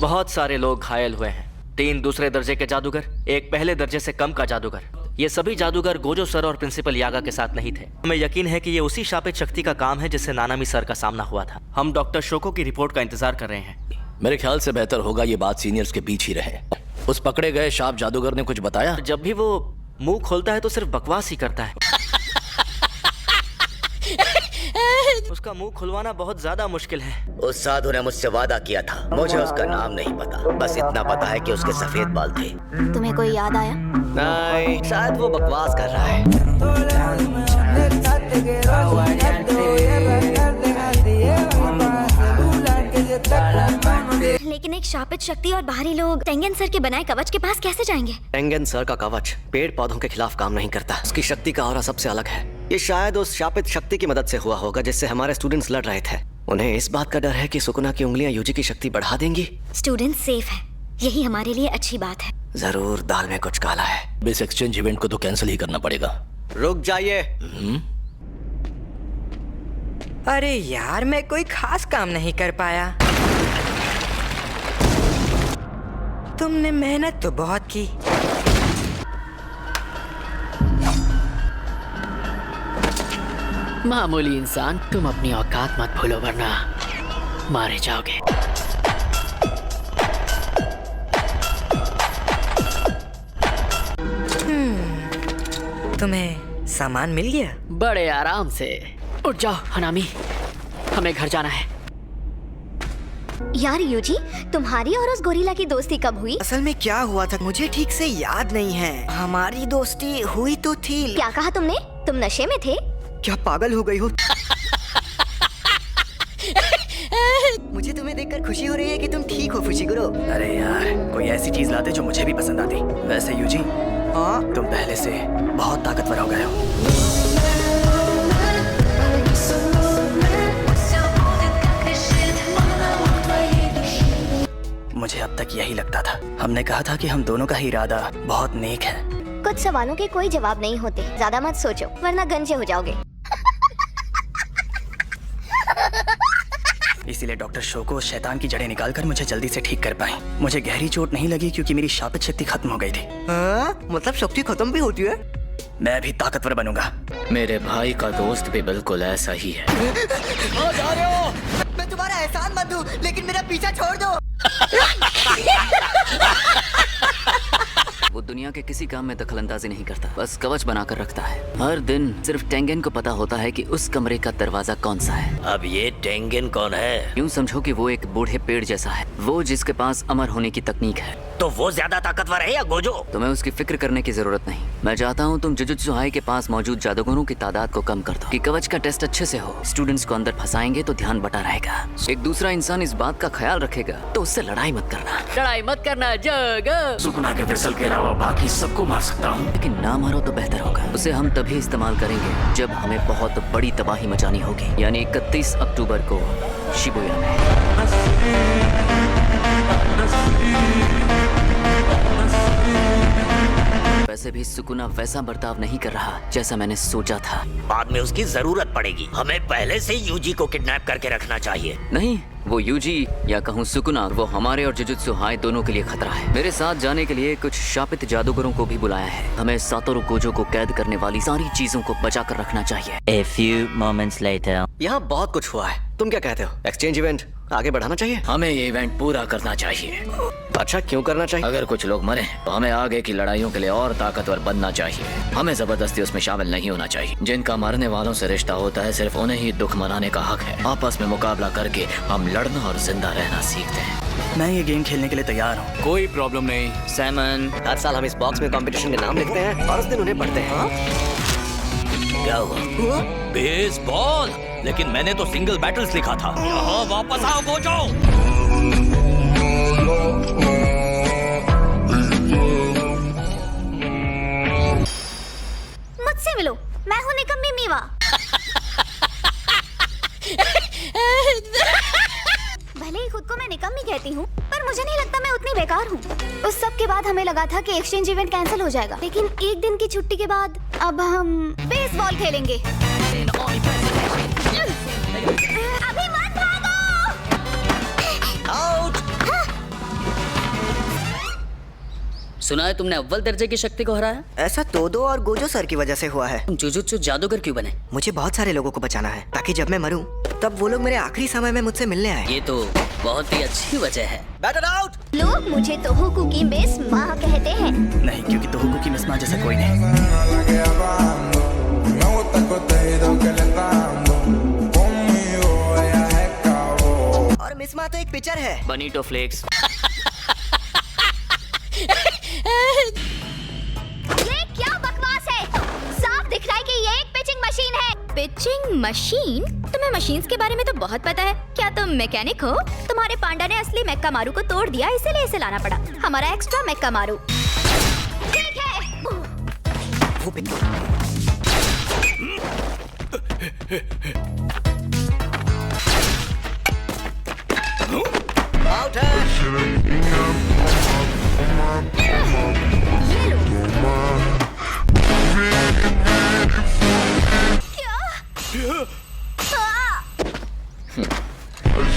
बहुत सारे लोग घायल हुए हैं। 3 दूसरे दर्जे के जादूगर, 1 पहले दर्जे से कम का जादूगर। ये सभी जादूगर गोजो सर और प्रिंसिपल यागा के साथ नहीं थे। हमें यकीन है कि ये उसी शापित शक्ति का काम है जिससे नानामी सर का सामना हुआ था। हम डॉक्टर शोको की रिपोर्ट का इंतजार कर रहे हैं। मेरे ख्याल से बेहतर होगा ये बात सीनियर्स के बीच ही रहे। उस पकड़े गए शाप जादूगर ने कुछ बताया? जब भी वो मुंह खोलता है तो सिर्फ बकवास ही करता है। उसका मुंह खुलवाना बहुत ज्यादा मुश्किल है। उस साधु ने मुझसे वादा किया था। मुझे उसका नाम नहीं पता, बस इतना पता है कि उसके सफेद बाल थे। तुम्हें कोई याद आया? नहीं, शायद वो बकवास कर रहा है। लेकिन एक शापित शक्ति और बाहरी लोग टेंगेन सर के बनाए कवच के पास कैसे जाएंगे? टेंगेन सर का कवच पेड़ पौधों के खिलाफ काम नहीं करता। उसकी शक्ति का ऑरा सबसे अलग है। ये शायद उस शापित शक्ति की मदद से हुआ होगा जिससे हमारे स्टूडेंट्स लड़ रहे थे। उन्हें इस बात का डर है कि सुकुना की उंगलियां यूजी की शक्ति बढ़ा देंगी। स्टूडेंट सेफ है, यही हमारे लिए अच्छी बात है। जरूर दाल में कुछ काला है। इस एक्सचेंज इवेंट को तो कैंसिल ही करना पड़ेगा। रुक जाइए। अरे यार, मैं कोई खास काम नहीं कर पाया। तुमने मेहनत तो बहुत की। मामूली इंसान, तुम अपनी औकात मत भूलो वरना मारे जाओगे। तुम्हें सामान मिल गया? बड़े आराम से। उठ जाओ हनामी, हमें घर जाना है। यार यूजी, तुम्हारी और उस गोरिल्ला की दोस्ती कब हुई? असल में क्या हुआ था मुझे ठीक से याद नहीं है। हमारी दोस्ती हुई तो थी। क्या कहा तुमने? तुम नशे में थे? क्या पागल हो गई हो? मुझे तुम्हें देखकर खुशी हो रही है कि तुम ठीक हो फुशिगुरो। अरे यार, कोई ऐसी चीज लाते जो मुझे भी पसंद आती। वैसे यूजी, हाँ? तुम पहले से बहुत ताकतवर हो गए हो। मुझे अब तक यही लगता था। हमने कहा था कि हम दोनों का ही इरादा बहुत नेक है। कुछ सवालों के कोई जवाब नहीं होते, ज्यादा मत सोचो वरना गंजे हो जाओगे। इसीलिए डॉक्टर शोको उस शैतान की जड़ें निकालकर मुझे जल्दी से ठीक कर पाए। मुझे गहरी चोट नहीं लगी क्योंकि मेरी शापित शक्ति खत्म हो गई थी। हाँ? मतलब शक्ति खत्म भी होती है? मैं भी ताकतवर बनूंगा। मेरे भाई का दोस्त भी बिल्कुल ऐसा ही है। कहाँ जा रहे हो? मैं तुम्हारा एहसान मत दूं, लेकिन मेरा पीछा छोड़ दो। वो दुनिया के किसी काम में दखलंदाजी नहीं करता, बस कवच बनाकर रखता है। हर दिन सिर्फ टेंगेन को पता होता है कि उस कमरे का दरवाजा कौन सा है। अब ये टेंगेन कौन है? यूं समझो कि वो एक बूढ़े पेड़ जैसा है, वो जिसके पास अमर होने की तकनीक है। तो वो ज्यादा ताकतवर है या गोजो? तुम्हें उसकी फिक्र करने की जरूरत नहीं। मैं चाहता हूँ तुम जुजुत्सु हाई के पास मौजूद जादूगरों की तादाद को कम कर दो कि कवच का टेस्ट अच्छे से हो। स्टूडेंट्स को अंदर फंसाएंगे तो ध्यान बटा रहेगा। एक दूसरा इंसान इस बात का ख्याल रखेगा तो उससे लड़ाई मत करना। लड़ाई मत करना जग। सुकुना के फिसल के अलावा बाकी सबको मार सकता हूँ, लेकिन ना मारो तो बेहतर होगा। उसे हम तभी इस्तेमाल करेंगे जब हमें बहुत बड़ी तबाही मचानी होगी, यानी 31 अक्टूबर को शिबुया में। वैसे भी सुकुना वैसा बर्ताव नहीं कर रहा जैसा मैंने सोचा था। बाद में उसकी जरूरत पड़ेगी। हमें पहले से यूजी को किडनैप करके रखना चाहिए। नहीं, वो यूजी या कहूँ सुकुना, वो हमारे और जुजुत्सु हाई दोनों के लिए खतरा है। मेरे साथ जाने के लिए कुछ शापित जादूगरों को भी बुलाया है। हमें सातोरु गोजो को कैद करने वाली सारी चीजों को बचा कर रखना चाहिए। A few moments later. यहाँ बहुत कुछ हुआ है। तुम क्या कहते हो? एक्सचेंज इवेंट आगे बढ़ाना चाहिए? हमें ये इवेंट पूरा करना चाहिए। अच्छा, क्यों करना चाहिए? अगर कुछ लोग मरे तो हमें आगे की लड़ाइयों के लिए और ताकतवर बनना चाहिए। हमें जबरदस्ती उसमें शामिल नहीं होना चाहिए। जिनका मरने वालों से रिश्ता होता है, सिर्फ उन्हें ही दुख मनाने का हक है। आपस में मुकाबला करके हम लड़ना और जिंदा रहना सीखते हैं। मैं ये गेम खेलने के लिए तैयार हूँ। कोई प्रॉब्लम नहीं। सैमन, हर साल हम इस बॉक्स में कंपटीशन के नाम लिखते हैं और उस दिन उन्हें पढ़ते हैं। क्या हुआ? बेसबॉल, लेकिन मैंने तो सिंगल बैटल्स लिखा था। यहाँ वापस आओ गोजो। मुझसे मिलो, मैं हूँ निकम्मी मीवा। भले ही खुद को मैं निकम्मी कहती हूँ, पर मुझे नहीं लगता मैं उतनी बेकार हूँ। उस सब के बाद हमें लगा था कि एक्सचेंज इवेंट कैंसिल हो जाएगा, लेकिन एक दिन की छुट्टी के बाद अब हम बेसबॉल खेलेंगे। अभी मत भागो। आउट। सुना है तुमने अव्वल दर्जे की शक्ति को हराया? ऐसा तोदो और गोजो सर की वजह से हुआ है। तुम जुजुत्सु जादूगर क्यों बने? मुझे बहुत सारे लोगों को बचाना है ताकि जब मैं मरूं तब वो लोग मेरे आखिरी समय में मुझसे मिलने आए। ये तो बहुत ही अच्छी वजह है। Better out. लोग मुझे तोहोकू की मिस माँ कहते हैं। नहीं, क्योंकि तोहोकू की मिस माँ जैसा कोई नहीं। और मिस माँ तो एक पिक्चर है। बनीटो फ्लेक्स। ये क्या बकवास है? साफ दिख रहा है कि ये एक पिचिंग मशीन है। Pitching machine? तुम्हें मशीन्स के बारे में तो बहुत पता है। क्या तुम मैकेनिक हो? तुम्हारे पांडा ने असली मेक्का मारू को तोड़ दिया, इसीलिए इसे लाना पड़ा। हमारा एक्स्ट्रा मेक्का मारू। ठीक है। वो आउट है। ये लो।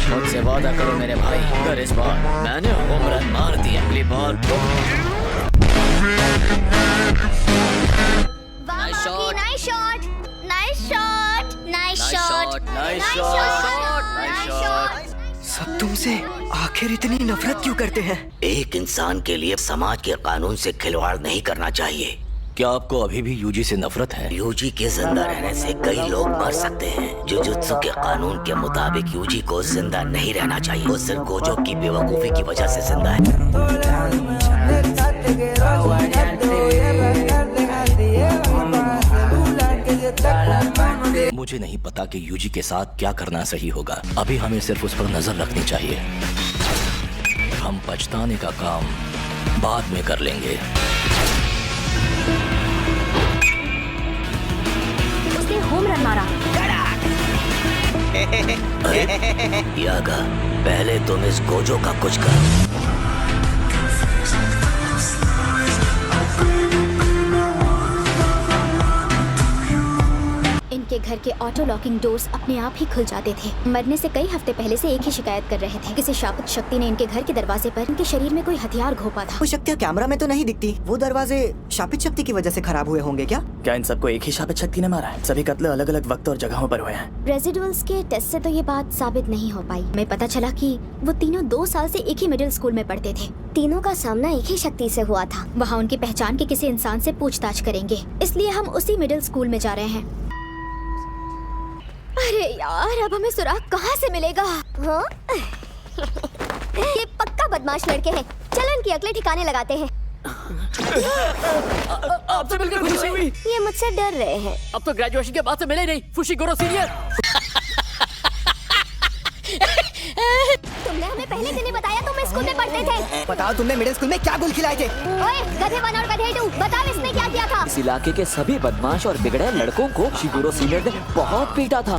मुझसे वादा करो मेरे भाई, अगर इस बार मैंने होम रन मार दी, अगली बार Nice shot. Nice shot. Nice shot. Nice shot. Nice Nice shot. shot. Nice shot. सब तुमसे आखिर इतनी नफरत क्यों करते हैं? एक इंसान के लिए समाज के कानून से खिलवाड़ नहीं करना चाहिए। क्या आपको अभी भी यूजी से नफरत है? यूजी के जिंदा रहने से कई लोग मर सकते हैं। जुजुत्सु के कानून के मुताबिक यूजी को जिंदा नहीं रहना चाहिए। वो सिर्फ गोजो की बेवकूफी की वजह से जिंदा है। मुझे नहीं पता कि यूजी के साथ क्या करना सही होगा। अभी हमें सिर्फ उस पर नजर रखनी चाहिए। हम पछताने का काम बाद में कर लेंगे। उसने होम रन मारा। यागा, पहले तुम इस गोजो का कुछ करो। इनके घर के ऑटो लॉकिंग डोर्स अपने आप ही खुल जाते थे। मरने से कई हफ्ते पहले से एक ही शिकायत कर रहे थे। किसी शापित शक्ति ने इनके घर के दरवाजे पर इनके शरीर में कोई हथियार घोंपा था। वो शक्तियाँ कैमरा में तो नहीं दिखती। वो दरवाजे शापित शक्ति की वजह से खराब हुए होंगे क्या? क्या इन सबको एक ही शापित शक्ति ने मारा है? सभी कत्ल अलग अलग वक्त और जगहों पर हुए हैं। रेजिडुअल्स के टेस्ट से तो ये बात साबित नहीं हो पाई। मैं पता चला कि वो तीनों 2 साल से एक ही मिडिल स्कूल में पढ़ते थे। तीनों का सामना एक ही शक्ति से हुआ था। वहाँ उनकी पहचान के किसी इंसान से पूछताछ करेंगे, इसलिए हम उसी मिडिल स्कूल में जा रहे हैं। अरे यार, अब हमें सुराग कहाँ से मिलेगा? हाँ? ये पक्का बदमाश लड़के हैं। चलो इनकी अकलें ठिकाने लगाते हैं। आपसे मिलकर खुशी हुई। ये मुझसे डर रहे हैं। अब तो ग्रेजुएशन के बाद से मिले नहीं। Fushiguro senior. तुमने हमें पहले दिन ही बताया तुम इस स्कूल में पढ़ते थे। बताओ तुमने मिडिल स्कूल में क्या गुल खिलाए थे? ओए, गधे 1 और गधे 2, बताओ इसने क्या किया था? इस इलाके के सभी बदमाश और बिगड़े लड़कों को शिगुरो सीनियर ने बहुत पीटा था।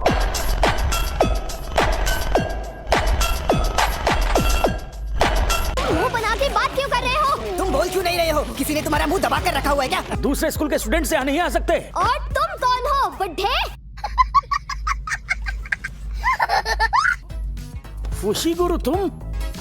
मुंह बना के बात क्यों कर रहे हो? तुम बोल क्यों नहीं रहे हो? किसी ने तुम्हारा मुंह दबा कर रखा हुआ है क्या? दूसरे स्कूल के स्टूडेंट्स यहाँ नहीं आ सकते। और तुम कौन हो, बुड्ढे? फुशिगुरु तुम?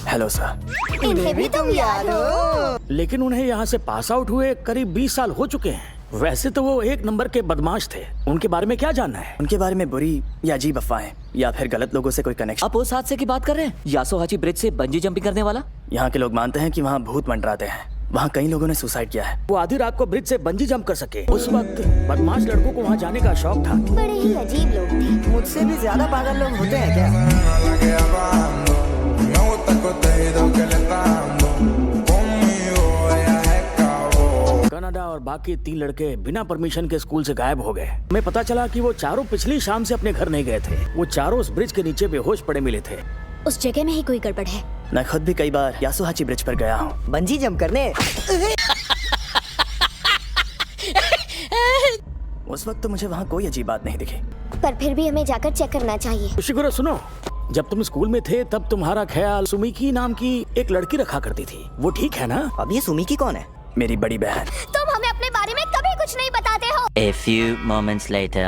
Hello sir. इन्हें भी तुम याद हो? लेकिन उन्हें यहाँ से पास आउट हुए करीब 20 साल हो चुके हैं। वैसे तो वो एक नंबर के बदमाश थे। उनके बारे में क्या जानना है? उनके बारे में बुरी या अजीब अफवाहें या फिर गलत लोगों से कोई कनेक्शन। आप उस हादसे की बात कर रहे हैं? यासोहाची ब्रिज से बंजी जंपिंग करने वाला? यहाँ के लोग मानते हैं कि वहाँ भूत मंडराते हैं। वहाँ कई लोगों ने सुसाइड किया है। वो आधी रात को ब्रिज से बंजी जंप कर सके। उस वक्त बदमाश लड़कों को वहाँ जाने का शौक था। बड़े ही अजीब लोग थे। मुझसे भी ज्यादा पागल लोग होते हैं क्या? कनाडा और बाकी 3 लड़के बिना परमिशन के स्कूल से गायब हो गए। हमें पता चला कि वो चारों पिछली शाम से अपने घर नहीं गए थे। वो चारों उस ब्रिज के नीचे बेहोश पड़े मिले थे। उस जगह में ही कोई गड़बड़ है। मैं खुद भी कई बार यासुहाची ब्रिज पर गया हूँ। बंजी जंप करने? उस वक्त तो मुझे वहाँ कोई अजीब बात नहीं दिखी। पर फिर भी हमें जाकर चेक करना चाहिए। शिगुरो सुनो, जब तुम स्कूल में थे तब तुम्हारा ख्याल सुमिकी नाम की एक लड़की रखा करती थी। वो ठीक है ना? अब ये सुमिकी कौन है? मेरी बड़ी बहन। तुम हमें अपने बारे में कभी कुछ नहीं बताते हो। A few moments later.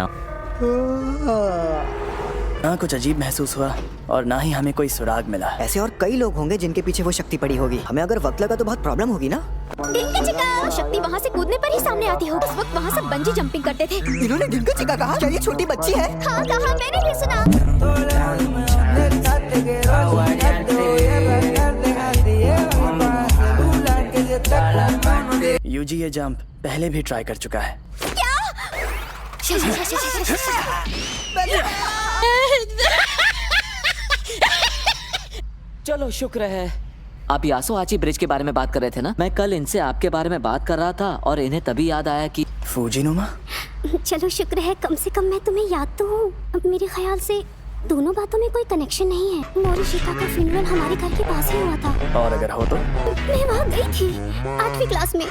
ना कुछ अजीब महसूस हुआ और ना ही हमें कोई सुराग मिला। ऐसे और कई लोग होंगे जिनके पीछे वो शक्ति पड़ी होगी। हमें अगर वक्त लगा तो बहुत प्रॉब्लम होगी ना। डिंका चिका शक्ति वहाँ से कूदने पर ही सामने आती हो। उस वक्त वहाँ सब बंजी जंपिंग करते थे। इन्होंने डिंका चिका कहा? क्या ये छोटी बच्ची है? हाँ कहा, मैंने भी सुना। यूजी ये जंप पहले भी ट्राई कर चुका है। चलो शुक्र है। आप यासो आची ब्रिज के बारे में बात कर रहे थे ना? मैं कल इनसे आपके बारे में बात कर रहा था और इन्हें तभी याद आया कि फूजीनुमा। चलो शुक्र है, कम से कम मैं तुम्हें याद तो हूँ। अब मेरे ख्याल से दोनों बातों में कोई कनेक्शन नहीं है। मोरिशिका का फ्यूनरल हमारे घर के पास ही हुआ था। और अगर हो तो? मैं वहाँ गई थी 8वीं क्लास में।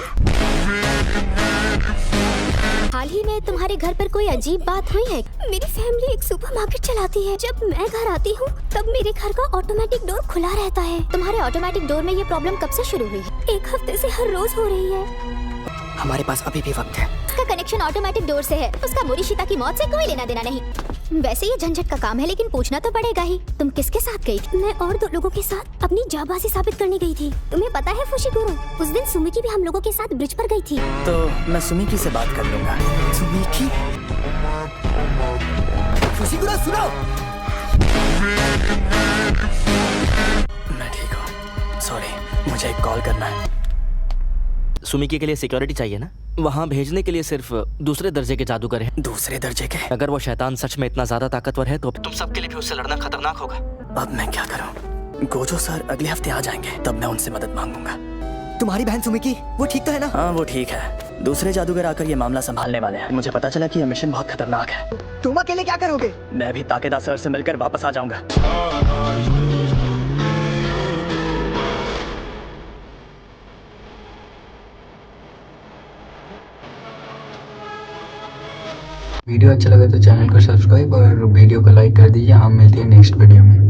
हाल ही में तुम्हारे घर पर कोई अजीब बात हुई है? मेरी फैमिली एक सुपरमार्केट चलाती है। जब मैं घर आती हूँ तब मेरे घर का ऑटोमेटिक डोर खुला रहता है। तुम्हारे ऑटोमेटिक डोर में ये प्रॉब्लम कब से शुरू हुई है? 1 हफ्ते से हर रोज हो रही है। हमारे पास अभी भी वक्त है। उसका कनेक्शन ऑटोमेटिक डोर से है। उसका मोरिशिता की मौत से कोई लेना देना नहीं। वैसे ये झंझट का काम है, लेकिन पूछना तो पड़ेगा ही। तुम किसके साथ गई थी? मैं और 2 लोगों के साथ अपनी जाबाजी साबित करने गई थी। तुम्हें पता है फुशिगुरो, उस दिन सुमिकी भी हम लोगों के साथ ब्रिज पर गई थी। तो मैं सुमिकी से बात कर लूंगा। सुमिकी? फुशिगुरो सुनो। मैं ठीक हूँ, सॉरी, मुझे एक कॉल करना है। सुमिकी के लिए सिक्योरिटी चाहिए ना? वहाँ भेजने के लिए सिर्फ दूसरे दर्जे के जादूगर हैं। दूसरे दर्जे के? अगर वो शैतान सच में इतना ज्यादा ताकतवर है तो तुम सबके लिए भी उससे लड़ना खतरनाक होगा। अब मैं क्या करूँ? गोजो सर अगले हफ्ते आ जाएंगे, तब मैं उनसे मदद मांगूंगा। तुम्हारी बहन सुमिकी, वो ठीक तो है ना? हाँ वो ठीक है। दूसरे जादूगर आकर ये मामला संभालने वाले हैं। मुझे पता चला कि ये मिशन बहुत खतरनाक है। तुम अकेले क्या करोगे? मैं भी ताकेदा सर से मिलकर वापस आ जाऊंगा। वीडियो अच्छा लगे तो चैनल को सब्सक्राइब और वीडियो को लाइक कर दीजिए। हम मिलते हैं नेक्स्ट वीडियो में।